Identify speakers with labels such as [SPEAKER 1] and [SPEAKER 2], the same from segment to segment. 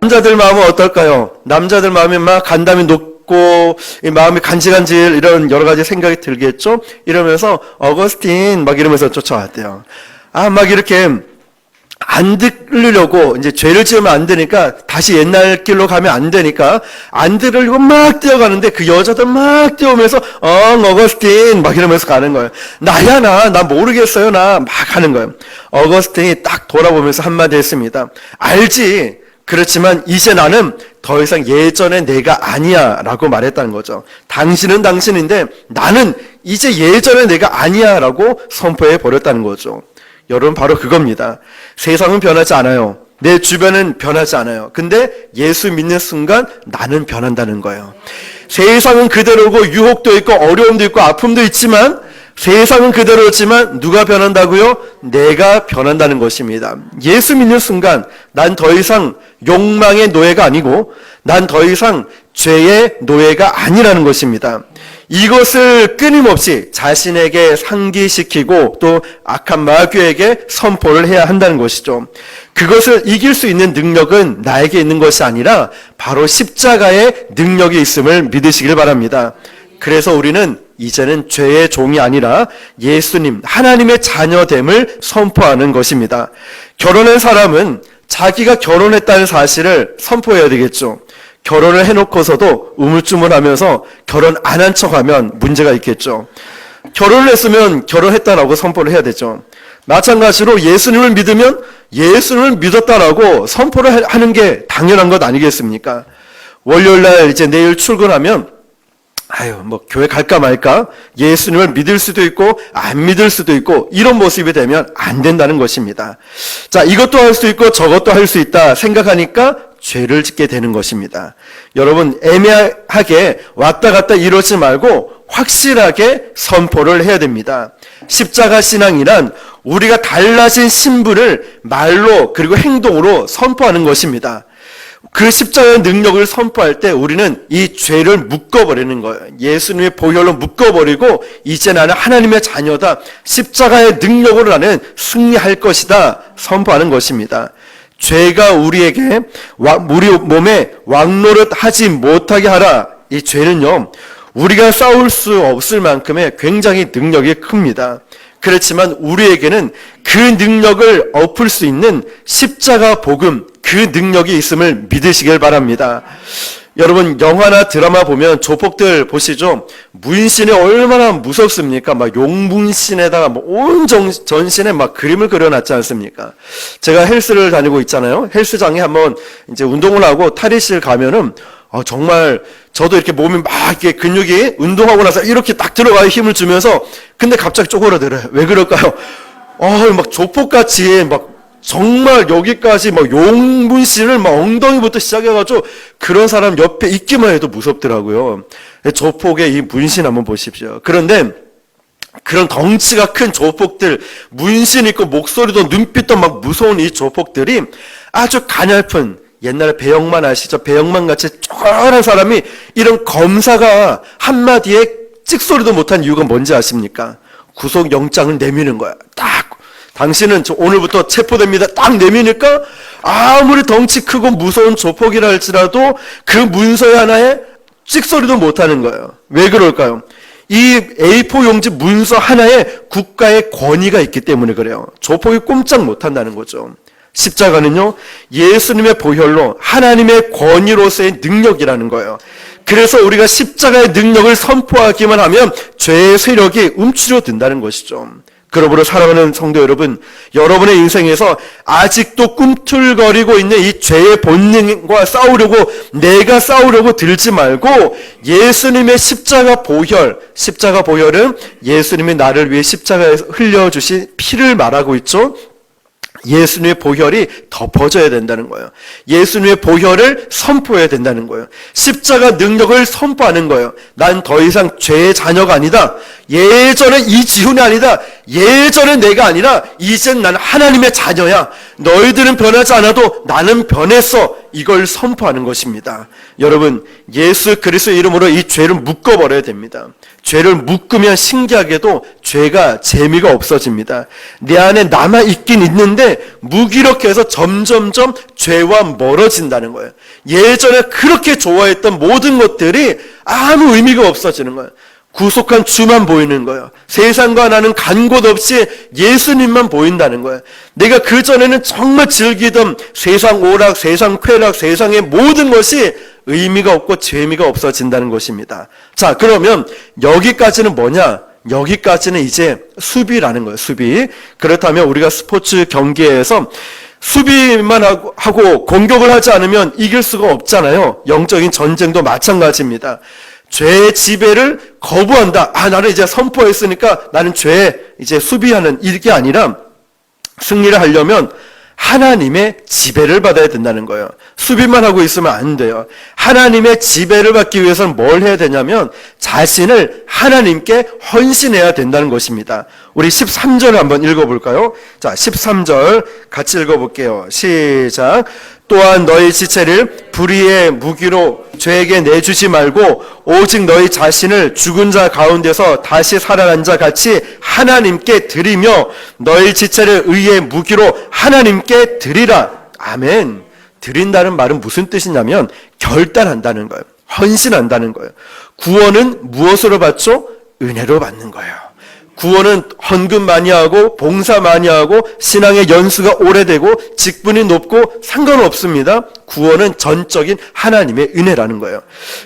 [SPEAKER 1] 남자들 마음은 어떨까요? 남자들 마음이 막 간담이 높고 이 마음이 간질간질 이런 여러 가지 생각이 들겠죠? 이러면서 어거스틴 막 이러면서 쫓아왔대요. 막 이렇게 안 들으려고 이제 죄를 지으면 안 되니까 다시 옛날 길로 가면 안 되니까 안 들으려고 막 뛰어가는데 그 여자들 막 뛰어오면서 어거스틴 막 이러면서 가는 거예요. 나야 나 모르겠어요 나 막 하는 거예요. 어거스틴이 딱 돌아보면서 한마디 했습니다. 알지. 그렇지만 이제 나는 더 이상 예전의 내가 아니야 라고 말했다는 거죠. 당신은 당신인데 나는 이제 예전의 내가 아니야 라고 선포해 버렸다는 거죠. 여러분 바로 그겁니다. 세상은 변하지 않아요. 내 주변은 변하지 않아요. 근데 예수 믿는 순간 나는 변한다는 거예요. 세상은 그대로고 유혹도 있고 어려움도 있고 아픔도 있지만 세상은 그대로지만 누가 변한다고요? 내가 변한다는 것입니다. 예수 믿는 순간 난 더 이상 욕망의 노예가 아니고 난 더 이상 죄의 노예가 아니라는 것입니다. 이것을 끊임없이 자신에게 상기시키고 또 악한 마귀에게 선포를 해야 한다는 것이죠. 그것을 이길 수 있는 능력은 나에게 있는 것이 아니라 바로 십자가의 능력이 있음을 믿으시길 바랍니다. 그래서 우리는 이제는 죄의 종이 아니라 예수님, 하나님의 자녀됨을 선포하는 것입니다. 결혼한 사람은 자기가 결혼했다는 사실을 선포해야 되겠죠. 결혼을 해놓고서도 우물쭈물하면서 결혼 안 한 척하면 문제가 있겠죠. 결혼을 했으면 결혼했다라고 선포를 해야 되죠. 마찬가지로 예수님을 믿으면 예수님을 믿었다라고 선포를 하는 게 당연한 것 아니겠습니까? 월요일날 이제 내일 출근하면 뭐 교회 갈까 말까? 예수님을 믿을 수도 있고 안 믿을 수도 있고 이런 모습이 되면 안 된다는 것입니다. 자, 이것도 할 수 있고 저것도 할 수 있다 생각하니까 죄를 짓게 되는 것입니다. 여러분 애매하게 왔다 갔다 이러지 말고 확실하게 선포를 해야 됩니다. 십자가 신앙이란 우리가 달라진 신분을 말로 그리고 행동으로 선포하는 것입니다. 그 십자가의 능력을 선포할 때 우리는 이 죄를 묶어버리는 거예요. 예수님의 보혈로 묶어버리고 이제 나는 하나님의 자녀다. 십자가의 능력으로 나는 승리할 것이다. 선포하는 것입니다. 죄가 우리에게 우리 몸에 왕노릇 하지 못하게 하라. 이 죄는요, 우리가 싸울 수 없을 만큼의 굉장히 능력이 큽니다. 그렇지만 우리에게는 그 능력을 엎을 수 있는 십자가 복음, 그 능력이 있음을 믿으시길 바랍니다. 여러분 영화나 드라마 보면 조폭들 보시죠? 문신이 얼마나 무섭습니까? 막 용문신에다가 온 전신에 막 그림을 그려놨지 않습니까? 제가 헬스를 다니고 있잖아요. 헬스장에 한번 이제 운동을 하고 탈의실 가면은 정말 저도 이렇게 몸이 막 이렇게 근육이 운동하고 나서 이렇게 딱 들어가요. 힘을 주면서. 근데 갑자기 쪼그라들어요. 왜 그럴까요? 막 조폭같이 막 정말 여기까지 막 용문신을 막 엉덩이부터 시작해가지고 그런 사람 옆에 있기만 해도 무섭더라고요. 조폭의 이 문신 한번 보십시오. 그런데 그런 덩치가 큰 조폭들, 문신 있고 목소리도 눈빛도 막 무서운 이 조폭들이 아주 가냘픈, 옛날에 배영만 아시죠? 배영만 같이 쪼그란 사람이 이런 검사가 한마디에 찍소리도 못한 이유가 뭔지 아십니까? 구속영장을 내미는 거야. 딱. 당신은 오늘부터 체포됩니다. 딱 내미니까 아무리 덩치 크고 무서운 조폭이라 할지라도 그 문서 하나에 찍소리도 못하는 거예요. 왜 그럴까요? 이 A4 용지 문서 하나에 국가의 권위가 있기 때문에 그래요. 조폭이 꼼짝 못한다는 거죠. 십자가는요, 예수님의 보혈로 하나님의 권위로서의 능력이라는 거예요. 그래서 우리가 십자가의 능력을 선포하기만 하면 죄의 세력이 움츠러든다는 것이죠. 그러므로 사랑하는 성도 여러분, 여러분의 인생에서 아직도 꿈틀거리고 있는 이 죄의 본능과 내가 싸우려고 들지 말고 예수님의 십자가 보혈은 예수님이 나를 위해 십자가에서 흘려주신 피를 말하고 있죠. 예수님의 보혈이 덮어져야 된다는 거예요. 예수님의 보혈을 선포해야 된다는 거예요. 십자가 능력을 선포하는 거예요. 난 더 이상 죄의 자녀가 아니다. 예전에 이지훈이 아니다. 예전에 내가 아니라 이젠 난 하나님의 자녀야. 너희들은 변하지 않아도 나는 변했어. 이걸 선포하는 것입니다. 여러분 예수 그리스도의 이름으로 이 죄를 묶어버려야 됩니다. 죄를 묶으면 신기하게도 죄가 재미가 없어집니다. 내 안에 남아있긴 있는데 무기력해서 점점점 죄와 멀어진다는 거예요. 예전에 그렇게 좋아했던 모든 것들이 아무 의미가 없어지는 거예요. 구속한 주만 보이는 거예요. 세상과 나는 간 곳 없이 예수님만 보인다는 거예요. 내가 그전에는 정말 즐기던 세상 오락, 세상 쾌락, 세상의 모든 것이 의미가 없고 재미가 없어진다는 것입니다. 자, 그러면 여기까지는 뭐냐? 여기까지는 이제 수비라는 거예요. 수비. 그렇다면 우리가 스포츠 경기에서 수비만 하고 공격을 하지 않으면 이길 수가 없잖아요. 영적인 전쟁도 마찬가지입니다. 죄의 지배를 거부한다. 나는 이제 선포했으니까 나는 죄에 이제 수비하는 이게 아니라 승리를 하려면 하나님의 지배를 받아야 된다는 거예요. 수비만 하고 있으면 안 돼요. 하나님의 지배를 받기 위해서는 뭘 해야 되냐면 자신을 하나님께 헌신해야 된다는 것입니다. 우리 13절 한번 읽어볼까요? 자, 13절 같이 읽어볼게요. 시작. 또한 너희 지체를 불의의 무기로 죄에게 내주지 말고 오직 너희 자신을 죽은 자 가운데서 다시 살아난 자 같이 하나님께 드리며 너희 지체를 의의 무기로 하나님께 드리라. 아멘. 드린다는 말은 무슨 뜻이냐면 결단한다는 거예요. 헌신한다는 거예요. 구원은 무엇으로 받죠? 은혜로 받는 거예요. 구원은 헌금 많이 하고 봉사 많이 하고 신앙의 연수가 오래되고 직분이 높고 상관없습니다. 구원은 전적인 하나님의 은혜라는 거예요.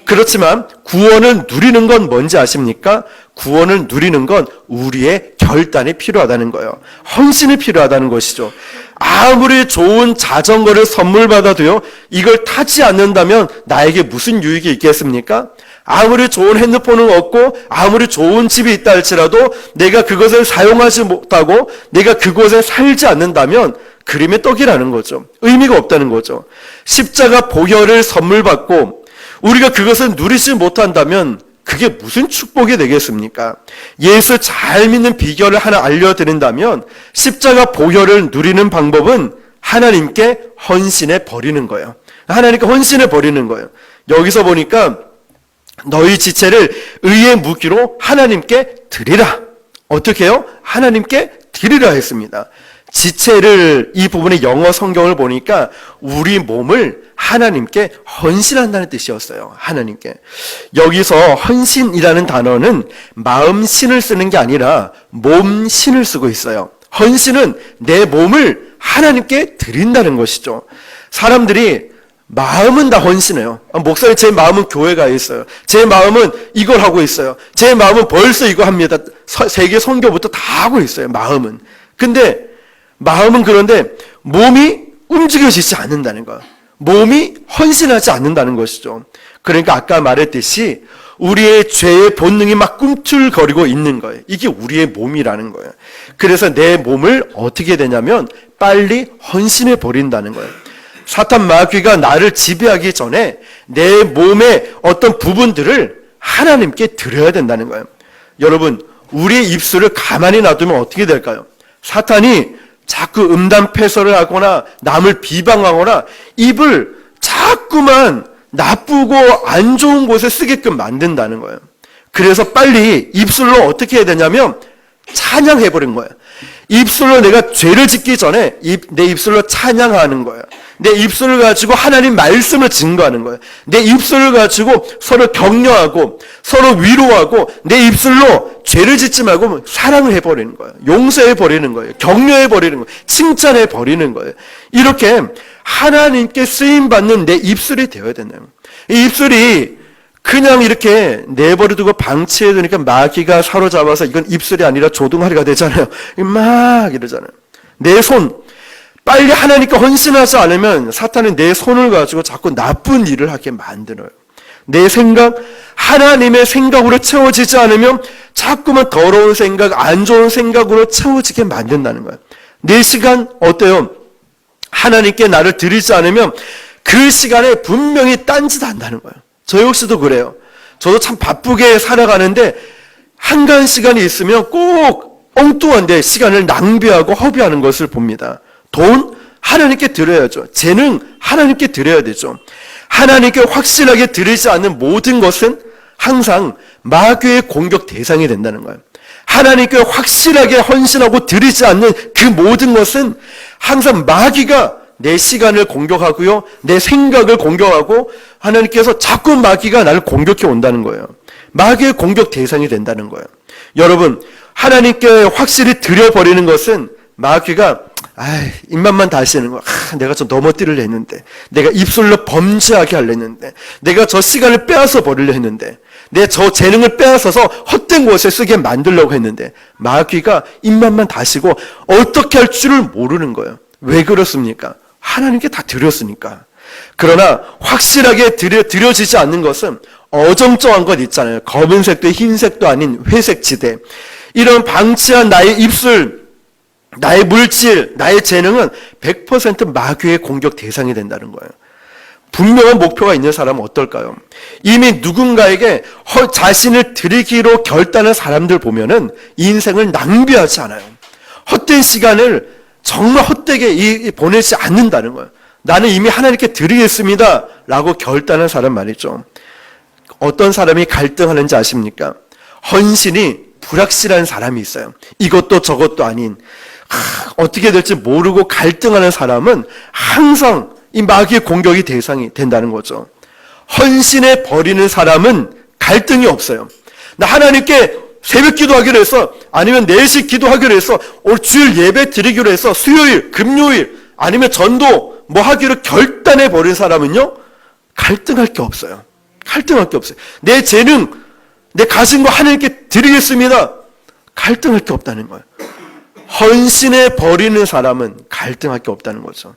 [SPEAKER 1] 그렇지만 구원을 누리는 건 뭔지 아십니까? 구원을 누리는 건 우리의 결단이 필요하다는 거예요. 헌신이 필요하다는 것이죠. 아무리 좋은 자전거를 선물 받아도요, 이걸 타지 않는다면 나에게 무슨 유익이 있겠습니까? 아무리 좋은 핸드폰을 얻고 아무리 좋은 집이 있다 할지라도 내가 그것을 사용하지 못하고 내가 그곳에 살지 않는다면 그림의 떡이라는 거죠. 의미가 없다는 거죠. 십자가 보혈을 선물 받고 우리가 그것을 누리지 못한다면 그게 무슨 축복이 되겠습니까? 예수 잘 믿는 비결을 하나 알려드린다면 십자가 보혈을 누리는 방법은 하나님께 헌신해 버리는 거예요. 하나님께 헌신해 버리는 거예요. 여기서 보니까 너희 지체를 의의 무기로 하나님께 드리라. 어떻게 해요? 하나님께 드리라 했습니다. 지체를 이 부분의 영어 성경을 보니까 우리 몸을 하나님께 헌신한다는 뜻이었어요. 하나님께. 여기서 헌신이라는 단어는 마음신을 쓰는 게 아니라 몸신을 쓰고 있어요. 헌신은 내 몸을 하나님께 드린다는 것이죠. 사람들이 마음은 다 헌신해요. 목사님, 제 마음은 교회 가 있어요. 제 마음은 이걸 하고 있어요. 제 마음은 벌써 이거 합니다. 세계 선교부터 다 하고 있어요. 마음은. 근데 마음은 그런데 몸이 움직여지지 않는다는 거예요. 몸이 헌신하지 않는다는 것이죠. 그러니까 아까 말했듯이 우리의 죄의 본능이 막 꿈틀거리고 있는 거예요. 이게 우리의 몸이라는 거예요. 그래서 내 몸을 어떻게 되냐면 빨리 헌신해 버린다는 거예요. 사탄 마귀가 나를 지배하기 전에 내 몸의 어떤 부분들을 하나님께 드려야 된다는 거예요. 여러분, 우리의 입술을 가만히 놔두면 어떻게 될까요? 사탄이 자꾸 음담패설을 하거나 남을 비방하거나 입을 자꾸만 나쁘고 안 좋은 곳에 쓰게끔 만든다는 거예요. 그래서 빨리 입술로 어떻게 해야 되냐면 찬양해버린 거예요. 입술로 내가 죄를 짓기 전에 내 입술로 찬양하는 거예요. 내 입술을 가지고 하나님 말씀을 증거하는 거예요. 내 입술을 가지고 서로 격려하고 서로 위로하고 내 입술로 죄를 짓지 말고 사랑을 해버리는 거예요. 용서해버리는 거예요. 격려해버리는 거예요. 칭찬해버리는 거예요. 이렇게 하나님께 쓰임받는 내 입술이 되어야 된다는 거예요. 이 입술이 그냥 이렇게 내버려두고 방치해두니까 마귀가 사로잡아서 이건 입술이 아니라 조둥아리가 되잖아요. 막 이러잖아요. 내 손, 빨리 하나님께 헌신하지 않으면 사탄은 내 손을 가지고 자꾸 나쁜 일을 하게 만들어요. 내 생각, 하나님의 생각으로 채워지지 않으면 자꾸만 더러운 생각, 안 좋은 생각으로 채워지게 만든다는 거예요. 내 시간 어때요? 하나님께 나를 드리지 않으면 그 시간에 분명히 딴짓 한다는 거예요. 저 역시도 그래요. 저도 참 바쁘게 살아가는데 한가한 시간이 있으면 꼭 엉뚱한데 시간을 낭비하고 허비하는 것을 봅니다. 돈 하나님께 드려야죠. 재능 하나님께 드려야 되죠. 하나님께 확실하게 드리지 않는 모든 것은 항상 마귀의 공격 대상이 된다는 거예요. 하나님께 확실하게 헌신하고 드리지 않는 그 모든 것은 항상 마귀가 내 시간을 공격하고요, 내 생각을 공격하고 하나님께서 자꾸 마귀가 나를 공격해 온다는 거예요. 마귀의 공격 대상이 된다는 거예요. 여러분, 하나님께 확실히 드려버리는 것은 마귀가 입맛만 다시는 거야. 내가 좀 넘어뜨리려 했는데, 내가 입술로 범죄하게 하려 했는데, 내가 저 시간을 빼앗아 버리려 했는데, 내 저 재능을 빼앗아서 헛된 곳에 쓰게 만들려고 했는데, 마귀가 입맛만 다시고 어떻게 할 줄을 모르는 거예요. 왜 그렇습니까? 하나님께 다 드렸으니까. 그러나 확실하게 드려지지 않는 것은 어정쩡한 것 있잖아요. 검은색도 흰색도 아닌 회색 지대. 이런 방치한 나의 입술, 나의 물질, 나의 재능은 100% 마귀의 공격 대상이 된다는 거예요. 분명한 목표가 있는 사람은 어떨까요? 이미 누군가에게 자신을 드리기로 결단한 사람들 보면은 인생을 낭비하지 않아요. 헛된 시간을 정말 헛되게 보내지 않는다는 거예요. 나는 이미 하나님께 드리겠습니다 라고 결단한 사람 말이죠. 어떤 사람이 갈등하는지 아십니까? 헌신이 불확실한 사람이 있어요. 이것도 저것도 아닌 어떻게 될지 모르고 갈등하는 사람은 항상 이 마귀의 공격이 대상이 된다는 거죠. 헌신해 버리는 사람은 갈등이 없어요. 나 하나님께 새벽 기도하기로 했어. 아니면 4시 기도하기로 했어. 오늘 주일 예배 드리기로 했어. 수요일, 금요일, 아니면 전도 뭐 하기로 결단해 버린 사람은요, 갈등할 게 없어요. 갈등할 게 없어요. 내 재능, 내 가진 거 하나님께 드리겠습니다. 갈등할 게 없다는 거예요. 헌신해 버리는 사람은 갈등할 게 없다는 거죠.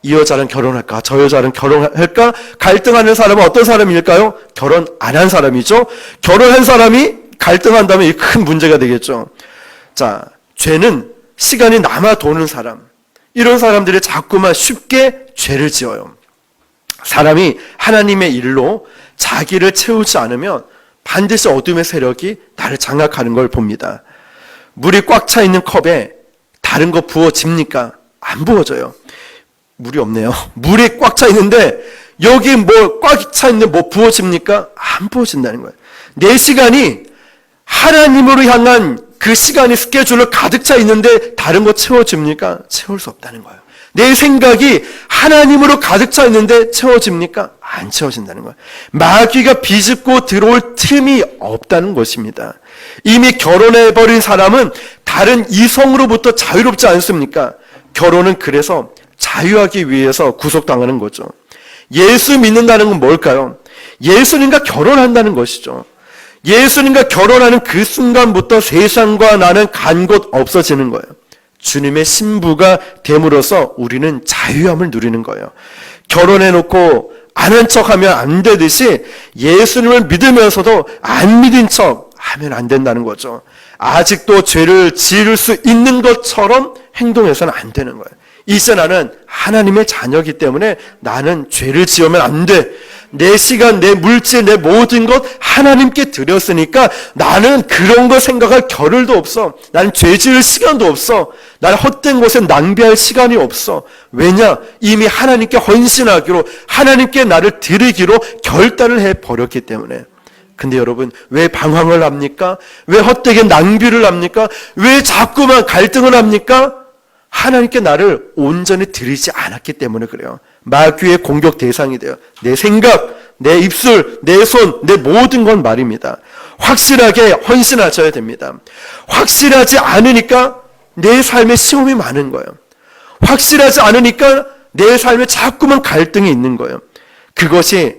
[SPEAKER 1] 이 여자는 결혼할까? 저 여자는 결혼할까? 갈등하는 사람은 어떤 사람일까요? 결혼 안 한 사람이죠. 결혼한 사람이 갈등한다면 이게 큰 문제가 되겠죠. 자, 죄는 시간이 남아 도는 사람. 이런 사람들이 자꾸만 쉽게 죄를 지어요. 사람이 하나님의 일로 자기를 채우지 않으면 반드시 어둠의 세력이 나를 장악하는 걸 봅니다. 물이 꽉 차 있는 컵에 다른 거 부어집니까? 안 부어져요. 물이 없네요. 물이 꽉 차 있는데 여기 뭐 꽉 차 있는데 뭐 부어집니까? 안 부어진다는 거예요. 내 시간이 하나님으로 향한 그 시간이 스케줄로 가득 차 있는데 다른 거 채워집니까? 채울 수 없다는 거예요. 내 생각이 하나님으로 가득 차 있는데 채워집니까? 안 채워진다는 거예요. 마귀가 비집고 들어올 틈이 없다는 것입니다. 이미 결혼해버린 사람은 다른 이성으로부터 자유롭지 않습니까? 결혼은 그래서 자유하기 위해서 구속당하는 거죠. 예수 믿는다는 건 뭘까요? 예수님과 결혼한다는 것이죠. 예수님과 결혼하는 그 순간부터 세상과 나는 간 곳 없어지는 거예요. 주님의 신부가 됨으로써 우리는 자유함을 누리는 거예요. 결혼해놓고 아는 척하면 안 되듯이 예수님을 믿으면서도 안 믿은 척 하면 안 된다는 거죠. 아직도 죄를 지을 수 있는 것처럼 행동해서는 안 되는 거예요. 이제 나는 하나님의 자녀이기 때문에 나는 죄를 지으면 안 돼. 내 시간, 내 물질, 내 모든 것 하나님께 드렸으니까 나는 그런 거 생각할 겨를도 없어. 나는 죄 지을 시간도 없어. 나는 헛된 곳에 낭비할 시간이 없어. 왜냐? 이미 하나님께 헌신하기로, 하나님께 나를 드리기로 결단을 해버렸기 때문에. 근데 여러분, 왜 방황을 합니까? 왜 헛되게 낭비를 합니까? 왜 자꾸만 갈등을 합니까? 하나님께 나를 온전히 드리지 않았기 때문에 그래요. 마귀의 공격 대상이 돼요. 내 생각, 내 입술, 내 손, 내 모든 건 말입니다. 확실하게 헌신하셔야 됩니다. 확실하지 않으니까 내 삶에 시험이 많은 거예요. 확실하지 않으니까 내 삶에 자꾸만 갈등이 있는 거예요. 그것이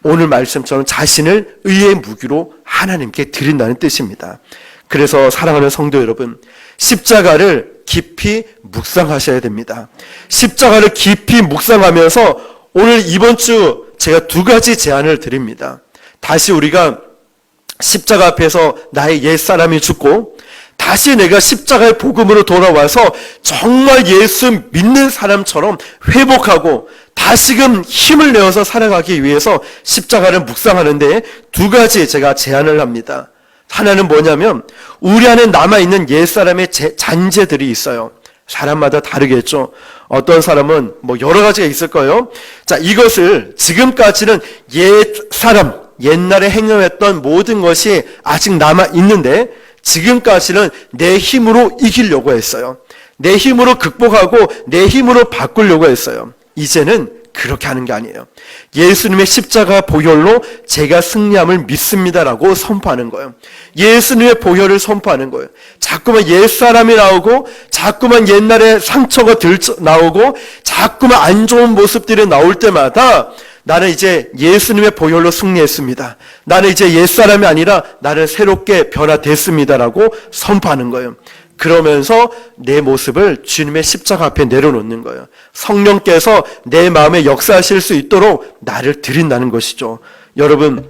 [SPEAKER 1] 오늘 말씀처럼 자신을 의의 무기로 하나님께 드린다는 뜻입니다. 그래서 사랑하는 성도 여러분, 십자가를 깊이 묵상하셔야 됩니다. 십자가를 깊이 묵상하면서 오늘 이번 주 제가 2가지 제안을 드립니다. 다시 우리가 십자가 앞에서 나의 옛사람이 죽고 다시 내가 십자가의 복음으로 돌아와서 정말 예수 믿는 사람처럼 회복하고 다시금 힘을 내어서 살아가기 위해서 십자가를 묵상하는데 2가지 제가 제안을 합니다. 하나는 뭐냐면 우리 안에 남아있는 옛사람의 잔재들이 있어요. 사람마다 다르겠죠. 어떤 사람은 뭐 여러 가지가 있을 거예요. 자, 이것을 지금까지는 옛사람, 옛날에 행함했던 모든 것이 아직 남아 있는데 지금까지는 내 힘으로 이기려고 했어요. 내 힘으로 극복하고 내 힘으로 바꾸려고 했어요. 이제는 그렇게 하는 게 아니에요. 예수님의 십자가 보혈로 제가 승리함을 믿습니다라고 선포하는 거예요. 예수님의 보혈을 선포하는 거예요. 자꾸만 옛사람이 나오고 자꾸만 옛날에 상처가 나오고 자꾸만 안 좋은 모습들이 나올 때마다 나는 이제 예수님의 보혈로 승리했습니다. 나는 이제 옛사람이 아니라 나는 새롭게 변화됐습니다라고 선포하는 거예요. 그러면서 내 모습을 주님의 십자가 앞에 내려놓는 거예요. 성령께서 내 마음에 역사하실 수 있도록 나를 드린다는 것이죠. 여러분,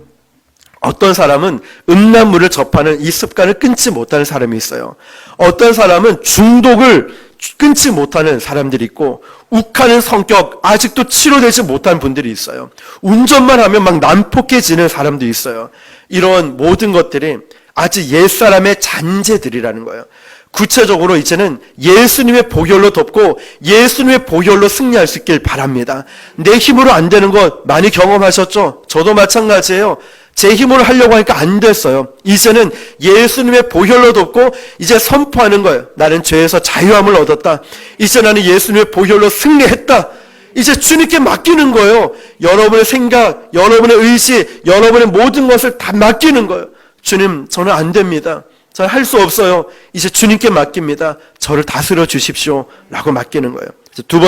[SPEAKER 1] 어떤 사람은 음란물을 접하는 이 습관을 끊지 못하는 사람이 있어요. 어떤 사람은 중독을 끊지 못하는 사람들이 있고, 욱하는 성격 아직도 치료되지 못한 분들이 있어요. 운전만 하면 막 난폭해지는 사람도 있어요. 이런 모든 것들이 아직 옛사람의 잔재들이라는 거예요. 구체적으로 이제는 예수님의 보혈로 덮고 예수님의 보혈로 승리할 수 있길 바랍니다. 내 힘으로 안 되는 것 많이 경험하셨죠? 저도 마찬가지예요. 제 힘으로 하려고 하니까 안 됐어요. 이제는 예수님의 보혈로 덮고 이제 선포하는 거예요. 나는 죄에서 자유함을 얻었다. 이제 나는 예수님의 보혈로 승리했다. 이제 주님께 맡기는 거예요. 여러분의 생각, 여러분의 의지, 여러분의 모든 것을 다 맡기는 거예요. 주님, 저는 안 됩니다. 저는 할 수 없어요. 이제 주님께 맡깁니다. 저를 다스려 주십시오. 라고 맡기는 거예요. 두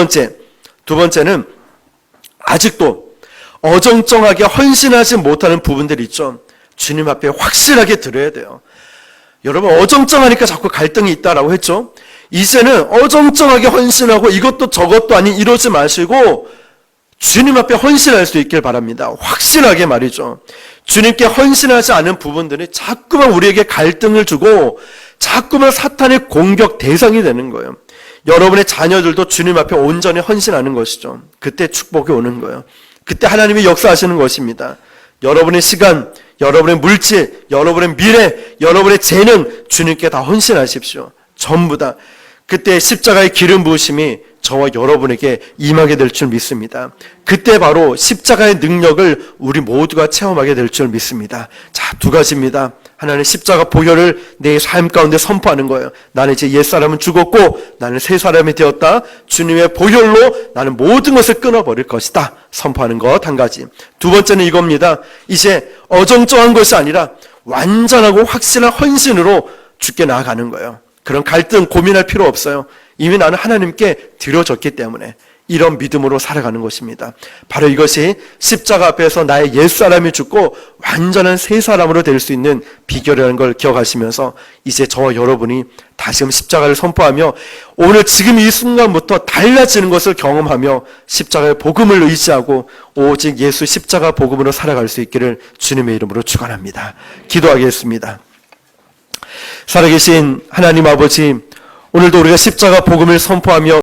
[SPEAKER 1] 번째는 아직도 어정쩡하게 헌신하지 못하는 부분들이 있죠. 주님 앞에 확실하게 드려야 돼요. 여러분, 어정쩡하니까 자꾸 갈등이 있다라고 했죠. 이제는 어정쩡하게 헌신하고 이것도 저것도 아닌 이러지 마시고 주님 앞에 헌신할 수 있길 바랍니다. 확실하게 말이죠. 주님께 헌신하지 않은 부분들이 자꾸만 우리에게 갈등을 주고 자꾸만 사탄의 공격 대상이 되는 거예요. 여러분의 자녀들도 주님 앞에 온전히 헌신하는 것이죠. 그때 축복이 오는 거예요. 그때 하나님이 역사하시는 것입니다. 여러분의 시간, 여러분의 물질, 여러분의 미래, 여러분의 재능 주님께 다 헌신하십시오. 전부 다. 그때 십자가의 기름 부으심이 저와 여러분에게 임하게 될 줄 믿습니다. 그때 바로 십자가의 능력을 우리 모두가 체험하게 될 줄 믿습니다. 자, 두 가지입니다. 하나는 십자가 보혈을 내 삶 가운데 선포하는 거예요. 나는 이제 옛사람은 죽었고 나는 새 사람이 되었다. 주님의 보혈로 나는 모든 것을 끊어버릴 것이다. 선포하는 것 한 가지. 두 번째는 이겁니다. 이제 어정쩡한 것이 아니라 완전하고 확실한 헌신으로 주께 나아가는 거예요. 그런 갈등 고민할 필요 없어요. 이미 나는 하나님께 드려졌기 때문에 이런 믿음으로 살아가는 것입니다. 바로 이것이 십자가 앞에서 나의 옛사람이 죽고 완전한 새 사람으로 될 수 있는 비결이라는 걸 기억하시면서 이제 저와 여러분이 다시금 십자가를 선포하며 오늘 지금 이 순간부터 달라지는 것을 경험하며 십자가의 복음을 의지하고 오직 예수 십자가 복음으로 살아갈 수 있기를 주님의 이름으로 축원합니다. 기도하겠습니다. 살아계신 하나님 아버지, 오늘도 우리가 십자가 복음을 선포하며